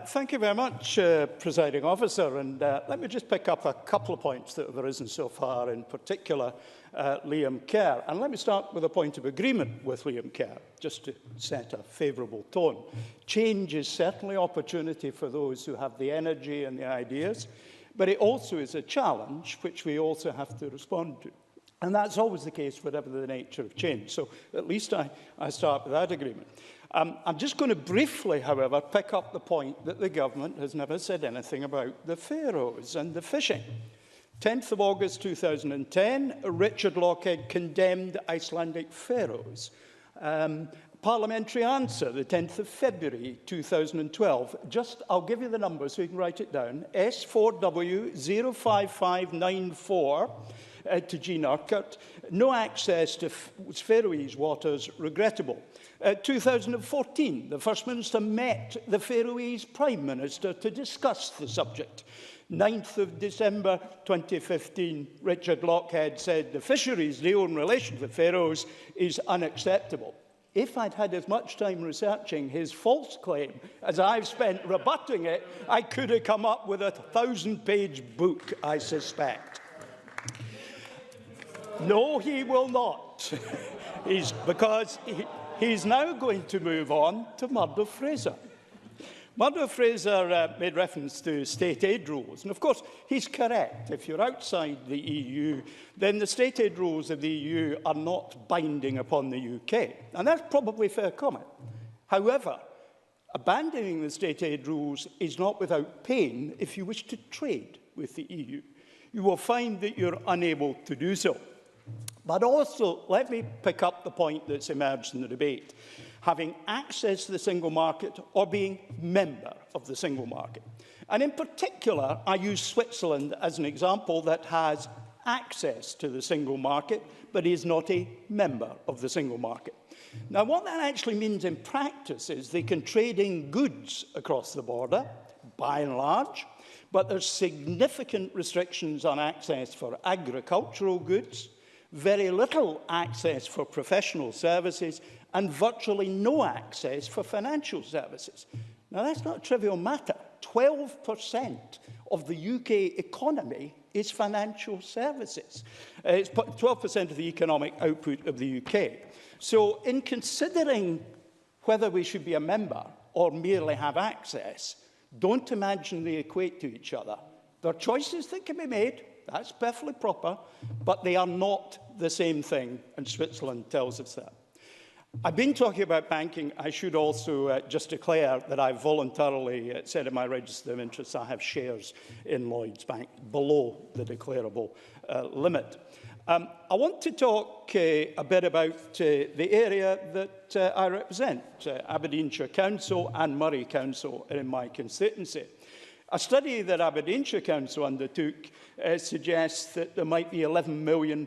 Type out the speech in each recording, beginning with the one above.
Thank you very much, Presiding Officer. And let me just pick up a couple of points that have arisen so far, in particular Liam Kerr. And let me start with a point of agreement with Liam Kerr, just to set a favourable tone. Change is certainly opportunity for those who have the energy and the ideas, but it also is a challenge which we also have to respond to. And that's always the case, whatever the nature of change. So at least I start with that agreement. I'm just going to briefly, however, pick up the point that the government has never said anything about the Faroes and the fishing. 10th of August 2010, Richard Lochhead condemned Icelandic Faroes. Parliamentary answer, the 10th of February 2012. I'll give you the numbers so you can write it down. S5M-01531 to Jean Urquhart. No access to Faroese waters regrettable. 2014, the First Minister met the Faroese Prime Minister to discuss the subject. 9th of December 2015, Richard Lochhead said the fisheries deal in relation to the Faroes is unacceptable. If I'd had as much time researching his false claim as I've spent rebutting it, I could have come up with a 1,000-page book, I suspect. No, he will not, because he's now going to move on to Murdo Fraser. Murdo Fraser made reference to state aid rules, and of course he's correct. If you're outside the EU, then the state aid rules of the EU are not binding upon the UK, and that's probably fair comment. However, abandoning the state aid rules is not without pain if you wish to trade with the EU. You will find that you're unable to do so. But also, let me pick up the point that's emerged in the debate. Having access to the single market or being member of the single market. And in particular, I use Switzerland as an example that has access to the single market, but is not a member of the single market. Now, what that actually means in practice is they can trade in goods across the border, by and large, but there's significant restrictions on access for agricultural goods, very little access for professional services, and virtually no access for financial services. Now, that's not a trivial matter. 12% of the UK economy is financial services. It's 12% of the economic output of the UK. So in considering whether we should be a member or merely have access, don't imagine they equate to each other. There are choices that can be made. That's perfectly proper, but they are not the same thing, and Switzerland tells us that. I've been talking about banking. I should also just declare that I voluntarily said in my register of interests I have shares in Lloyds Bank below the declarable limit. I want to talk a bit about the area that I represent. Aberdeenshire Council and Moray Council are in my constituency. A study that Aberdeenshire Council undertook suggests that there might be £11 million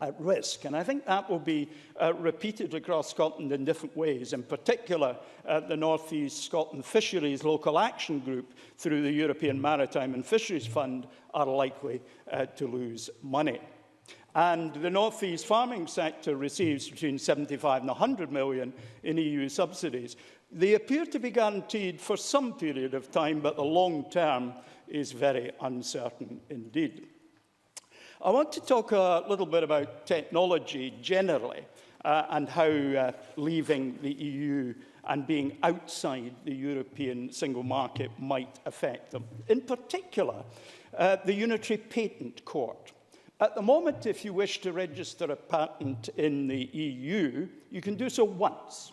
at risk, and I think that will be repeated across Scotland in different ways. In particular, the North East Scotland Fisheries Local Action Group, through the European Maritime and Fisheries Fund, are likely to lose money. And the North East farming sector receives between 75 and 100 million in EU subsidies. They appear to be guaranteed for some period of time, but the long term is very uncertain indeed. I want to talk a little bit about technology generally and how leaving the EU and being outside the European single market might affect them. In particular, the Unitary Patent Court. At the moment, if you wish to register a patent in the EU, you can do so once.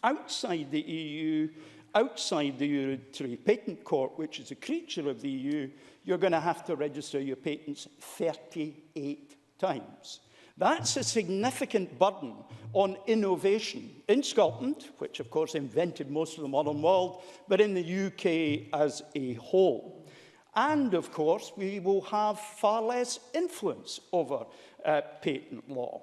Outside the EU, outside the Unitary Patent Court, which is a creature of the EU, you're going to have to register your patents 38 times. That's a significant burden on innovation in Scotland, which of course invented most of the modern world, but in the UK as a whole. And of course, we will have far less influence over patent law.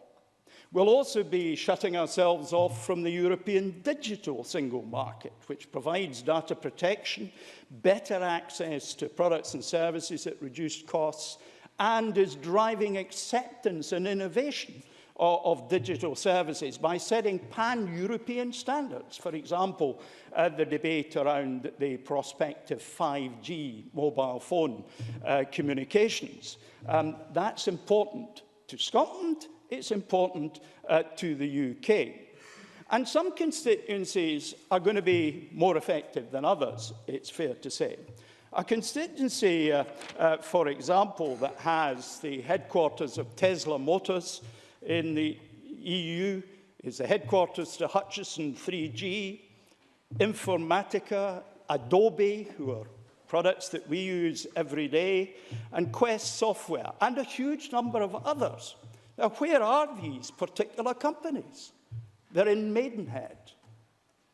We'll also be shutting ourselves off from the European digital single market, which provides data protection, better access to products and services at reduced costs, and is driving acceptance and innovation of digital services by setting pan-European standards. For example, the debate around the prospective 5G mobile phone communications. That's important to Scotland, it's important to the UK. And some constituencies are going to be more effective than others, it's fair to say. A constituency, for example, that has the headquarters of Tesla Motors in the EU is the headquarters to Hutchison 3G, Informatica, Adobe, who are products that we use every day, and Quest Software, and a huge number of others. Now, where are these particular companies? They're in Maidenhead,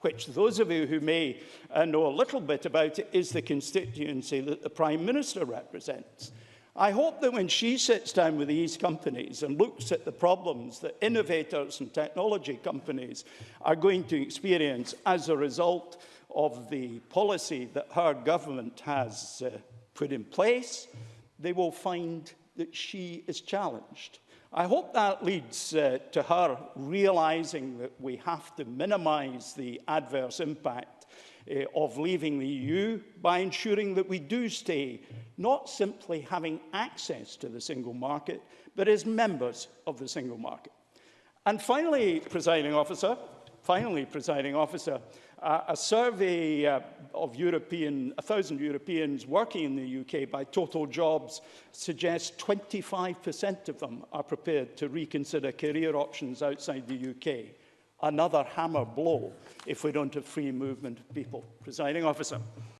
which those of you who may know a little bit about it is the constituency that the Prime Minister represents. I hope that when she sits down with these companies and looks at the problems that innovators and technology companies are going to experience as a result of the policy that her government has put in place, they will find that she is challenged. I hope that leads to her realising that we have to minimise the adverse impact of leaving the EU by ensuring that we do stay not simply having access to the single market, but as members of the single market. And finally, Presiding Officer, a survey of 1,000 Europeans working in the UK by Total Jobs suggests 25% of them are prepared to reconsider career options outside the UK. Another hammer blow if we don't have free movement of people. Presiding Officer.